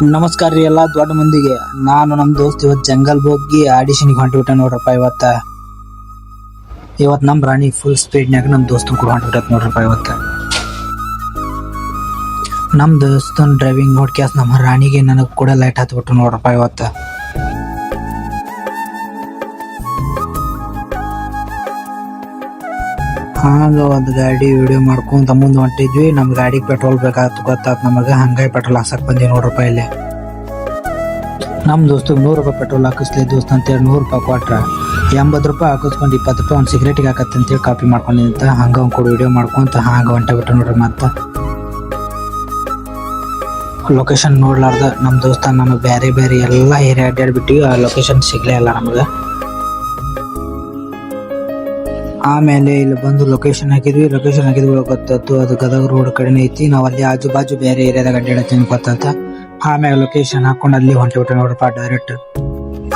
ನಮಸ್ಕಾರ ರೀ ಎಲ್ಲಾ ದೊಡ್ಡ ಮಂದಿಗೆ. ನಾನು ನಮ್ ದೋಸ್ತ್ ಇವತ್ ಜಂಗಲ್ ಹೋಗಿ ಆಡಿಷನ್ಗೆ ಹೊಂಟಿಬಿಟ್ಟ ನೋಡ್ರಪ್ಪ. ಇವತ್ ನಮ್ ರಾಣಿ ಫುಲ್ ಸ್ಪೀಡ್ನ್ಯಾಗ ನಮ್ ದೋಸ್ತನ್ ಕೂಡ ಹೊಂಟಿಬಿಟ್ಟತ್ ನೋಡ್ರಪ್ಪ. ನಮ್ ದೋಸ್ತನ್ ಡ್ರೈವಿಂಗ್ ನೋಡ್ಕ್ಯಾಸ್ ನಮ್ಮ ರಾಣಿಗೆ ನನಗ್ ಕೂಡ ಲೈಟ್ ಹತ್ಬಿಟ್ಟು ನೋಡ್ರಪ್ಪ. ಹಾಂಗ ಒಂದ್ ಗಾಡಿ ವಿಡಿಯೋ ಮಾಡ್ಕೊಂತ ಮುಂದ್ ಹೊಂಟಿದ್ವಿ. ನಮ್ ಗಾಡಿಗೆ ಪೆಟ್ರೋಲ್ ಬೇಕಾಯ್ತು ಗೊತ್ತಾತ್ ನಮಗ. ಹಂಗಾಗಿ ಪೆಟ್ರೋಲ್ ಹಾಕ್ಸಕ್ ಬಂದಿವಿ ನೋಡ್ರಪ್ಪ. ಇಲ್ಲಿ ನಮ್ ದೋಸ್ತಿಗೆ 100 ರೂಪಾಯಿ ಪೆಟ್ರೋಲ್ ಹಾಕಿಸ್ಲಿ ದೋಸ್ತ ಅಂತೇಳಿ 100 ರೂಪಾಯಿ ಕೊಟ್ರ 80 ರೂಪಾಯಿ ಹಾಕಿಸ್ಕೊಂಡು 20 ರೂಪಾಯಿ ಒಂದು ಸಿಗರೇಟಿಗೆ ಹಾಕತ್ತೆ ಅಂತೇಳಿ ಕಾಪಿ ಮಾಡ್ಕೊಂಡಿದ್ದ. ಹಂಗ ಅವ್ನು ಕೂಡ ವಿಡಿಯೋ ಮಾಡ್ಕೊಂತ ಹಾಂಗ ಹೊಂಟ ನೋಡ್ರಿ. ಮತ್ತ ಲೊಕೇಶನ್ ನೋಡ್ಲಾರ್ದ ನಮ್ ದೋಸ್ತ ನಮಗ್ ಬೇರೆ ಬೇರೆ ಎಲ್ಲಾ ಏರಿಯಾ ಅಡ್ಡಾಡ್ಬಿಟ್ಟಿವಿ. ಆ ಲೊಕೇಶನ್ ಸಿಗ್ಲೇ ಇಲ್ಲ ನಮಗ. ಆಮೇಲೆ ಇಲ್ಲಿ ಬಂದು ಲೊಕೇಶನ್ ಹಾಕಿದ್ವಿ ಗೊತ್ತಾಯ್ತು ಅದು ಗದಗ ರೋಡ್ ಕಡೆನೇ ಐತಿ. ನಾವ್ ಅಲ್ಲಿ ಆಜು ಬಾಜು ಬೇರೆ ಏರಿಯಾದಾಗ ಅಡ್ಡಾಡತ್ತೀನಿ ಗೊತ್ತಾಯ್ತ. ಆಮೇಲೆ ಲೊಕೇಶನ್ ಹಾಕೊಂಡು ಅಲ್ಲಿ ಹೊಂಟಿಬಿಟ್ಟೆ ನೋಡ್ರಪ್ಪ ಡೈರೆಕ್ಟ್.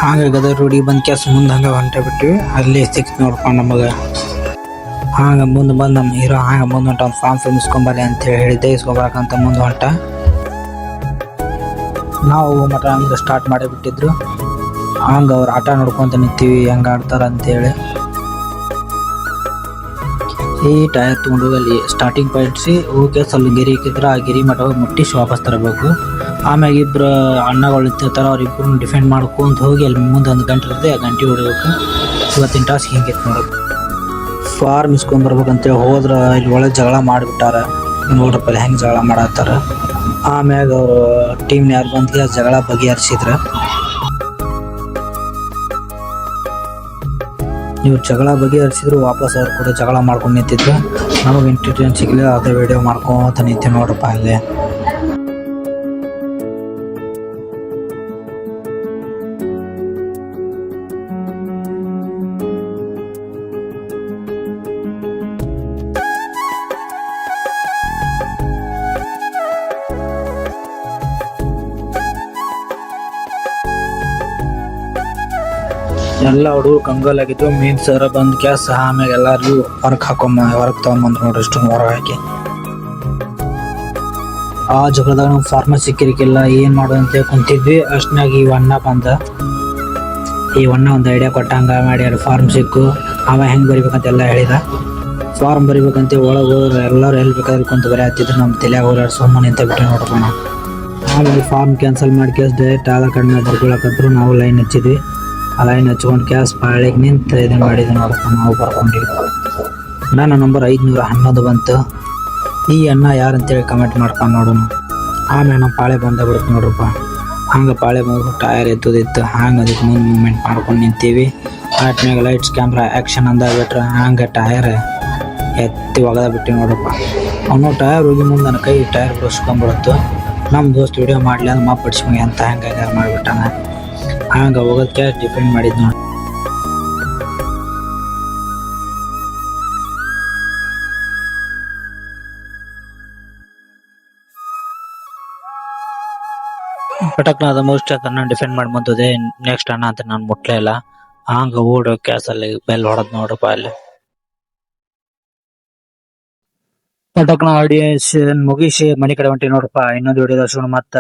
ಹಾಗೆ ಗದಗ ರೋಡಿಗೆ ಬಂದ್ ಕ್ಯಾಸ್ ಮುಂದೆ ಹಂಗ ಹೊಂಟಿಬಿಟ್ವಿ. ಅಲ್ಲಿ ಸಿಕ್ತು ನೋಡ್ರಪ್ಪ ನಮಗ. ಹಾಂಗ ಮುಂದೆ ಬಂದ್ ನಮ್ಮ ಹೀರೋ ಹಾಂಗ ಮುಂದೆ ಹೊಂಟ ಒಂದು ಫಾರ್ಮ್ ಇಸ್ಕೊಂಬರ್ರಿ ಅಂತ ಹೇಳಿದ್ದೆ. ಇಸ್ಕೊಂಬರಕಂತ ಮುಂದೆ ಹೊಂಟ. ನಾವು ಮಟ ಹಂಗ ಸ್ಟಾರ್ಟ್ ಮಾಡಿ ಬಿಟ್ಟಿದ್ರು. ಹಂಗ ಅವ್ರ ಆಟ ನೋಡ್ಕೊಂತ ನಿಂತೀವಿ ಹೆಂಗ ಆಡ್ತಾರ ಅಂತೇಳಿ. ಈ ಟೈರ್ ತಗೊಂಡು ಅಲ್ಲಿ ಸ್ಟಾರ್ಟಿಂಗ್ ಪಾಯಿಂಟ್ಸಿ ಹೋಗಿ ಸ್ವಲ್ಪ ಗಿರಿ ಇಕ್ಕಿದ್ರ ಆ ಗಿರಿ ಮಠ ಮುಟ್ಟಿಸಿ ವಾಪಸ್ ತರಬೇಕು. ಆಮ್ಯಾಗ ಇಬ್ರು ಅಣ್ಣಗಳು ನಿಂತಿರ್ತಾರ, ಅವ್ರಿಬ್ರು ಡಿಫೆಂಡ್ ಮಾಡ್ಕೊಂತ ಹೋಗಿ ಅಲ್ಲಿ ಮುಂದೆ 1 ಗಂಟೆ ಇರುತ್ತೆ. ಆ ಗಂಟೆ ಹೊಡಿಬೇಕು. ಇವತ್ತಿನ ಟಾಸ್ಕ್ ಹಿಂಗಿತ್ತು ನೋಡೋದು. ಫಾರ್ಮ್ ಇಸ್ಕೊಂಬರ್ಬೇಕಂತೇಳಿ ಹೋದ್ರ ಇಲ್ಲಿ ಒಳಗೆ ಜಗಳ ಮಾಡಿಬಿಟ್ಟಾರ ನೋಡ್ರಪ್ಪ. ಅಲ್ಲಿ ಹೆಂಗೆ ಜಗಳ ಮಾಡತ್ತಾರ. ಆಮ್ಯಾಗ ಅವರು ಟೀಮ್ ಯಾರು ಬಂದ್ಗೆ ಜಗಳ ಬಗೆಹರಿಸಿದ್ರ. ನೀವು ಜಗಳ ಬಗೆಹರಿಸಿದ್ರು ವಾಪಸ್ ಅವ್ರು ಕೂಡ ಜಗಳ ಮಾಡ್ಕೊಂಡು ನಿಂತಿದ್ರು. ನಮಗೆ ಎಂಟರ್ಟೈನ್ ಸಿಗ್ಲಿಲ್ಲ. ಅದೇ ವಿಡಿಯೋ ಮಾಡ್ಕೊಂತ ನಿಂತೀವಿ ನೋಡ್ರಪ್ಪ. ಅಲ್ಲೇ ಎಲ್ಲ ಹುಡುಗರು ಕಂಗಾಲ್ ಆಗಿದ್ವು. ಮೀನ್ ಸರ ಬಂದ್ ಕ್ಯಾಸ್ ಆಮ್ಯಾಗ ಎಲ್ಲಾರು ಹೊರಗ್ ತಗೊಂಬಂದ್ ನೋಡ್ರಿ. ಇಷ್ಟು ಹೊರಗೆ ಹಾಕಿ ಆ ಜಗಳದಾಗ ನಮ್ ಫಾರ್ಮರ್ ಸಿಕ್ಕಿರಿಕಿಲ್ಲ. ಏನ್ ಮಾಡೋದು ಅಂತ ಕುಂತಿದ್ವಿ. ಅಷ್ಟನಾಗ ಈ ಅಣ್ಣ ಬಂದ. ಈ ಅಣ್ಣ ಒಂದು ಐಡಿಯಾ ಕೊಟ್ಟಂಗ ಮಾಡಿ ಅಲ್ಲಿ ಫಾರ್ಮ್ ಸಿಕ್ಕು. ಅವ ಹೆಂಗ್ ಬರಿಬೇಕಂತ ಎಲ್ಲ ಹೇಳಿದ. ಫಾರ್ಮ್ ಬರಿಬೇಕಂತ ಒಳಗೆ ಹೋದ್ರೆ ಎಲ್ಲರೂ ಎಲ್ಲಿ ಬೇಕಾದ್ರೆ ಕುಂತ ಬರೀ ಹತ್ತಿದ್ರು. ನಮ್ಮ ತಲೆಯಾಗ ಹೋಗ್ಲಾರ ಸುಮ್ಮನೆ ನಿಂತ ಬಿಟ್ಟೆ ನೋಡ್ರಪ್ಪ. ಆಮೇಲೆ ಫಾರ್ಮ್ ಕ್ಯಾನ್ಸಲ್ ಮಾಡಿ ಕ್ಯಾಸ್ ಡೈರೆಕ್ಟ್ ಆಧಾರ್ ಕಾರ್ಡ್ನ ಬರ್ಕೊಳಕಂದ್ರು. ನಾವು ಲೈನ್ ಹಚ್ಚಿದ್ವಿ. ಆ ಲೈನ್ ಹಚ್ಕೊಂಡು ಕ್ಯಾಸ್ ಪಾಳಿಗೆ ನಿಂತು ಇದನ್ನು ಮಾಡಿದ್ವಿ ನೋಡಪ್ಪ. ನಾವು ಬರ್ಕೊಂಡಿವಿ. ನನ್ನ ನಂಬರ್ 511 ಬಂತು. ಈ ಅಣ್ಣ ಯಾರಂತೇಳಿ ಕಮೆಂಟ್ ಮಾಡ್ಕೊಂಡು ನೋಡೋಣ. ಆಮೇಲೆ ನಮ್ಮ ಪಾಳೆ ಬಂದ ಬಿಡುತ್ತೆ ನೋಡ್ರಪ್ಪ. ಹಂಗೆ ಪಾಳೆ ಬಂದು ಟಯರ್ ಎತ್ತೋದಿತ್ತು. ಹಂಗೆ ಅದಕ್ಕೆ ಮುಂದೆ ಮೂವ್ಮೆಂಟ್ ಮಾಡ್ಕೊಂಡು ನಿಂತೀವಿ. ಆಟ್ಮ್ಯಾಗ ಲೈಟ್ಸ್ ಕ್ಯಾಮ್ರಾ ಆ್ಯಕ್ಷನ್ ಅಂದಾಗ್ಬಿಟ್ರೆ ಹಂಗೆ ಟಯರ್ ಎತ್ತಿ ಒಗದ ಬಿಟ್ಟು ನೋಡ್ರಪ್ಪ. ಅವನು ಟಯರ್ ಹೋಗಿ ಮುಂದೆ ನನ್ನ ಕೈ ಟಯರ್ ಬಿಡಿಸ್ಕೊಂಡ್ಬಿಡುತ್ತು. ನಮ್ಮ ದೋಸ್ತ್ ವಿಡಿಯೋ ಮಾಡಲಿ ಅಂದ್ರೆ ಮಾಪಡಿಸ್ಮಗೆ ಅಂತ ಹಂಗೆ ಮಾಡಿಬಿಟ್ಟಾನ. ಹಂಗೆ ಹೋಗೋದಕ್ಕೆ ಡಿಪೆಂಡ್ ಮಾಡಿದ್ ನೋಡಿ. ಪಟಕ್ನ ಅದ ಮೋಸ್ಟ್ ಅದನ್ನ ಡಿಫೆಂಡ್ ಮಾಡಿ ಬಂದದೆ. ನೆಕ್ಸ್ಟ್ ಅಣ್ಣ ಅಂತ ನಾನು ಮುಟ್ಲೇ ಇಲ್ಲ. ಹಂಗ ಓಡೋ ಕ್ಯಾಸಲ್ಲಿ ಬೆಲ್ ಹೊಡೆದ್ ನೋಡ್ರಪ್ಪ. ಅಲ್ಲಿ ಪಟಕ್ನ ಆಡಿಯನ್ಸ್ ಮುಗಿಸಿ ಮನೆ ಕಡೆ ಹೊಂಟಿ ನೋಡ್ರಪ್ಪ. ಇನ್ನೊಂದು ವಿಡಿಯೋದ ಶುರು ಮತ್ತ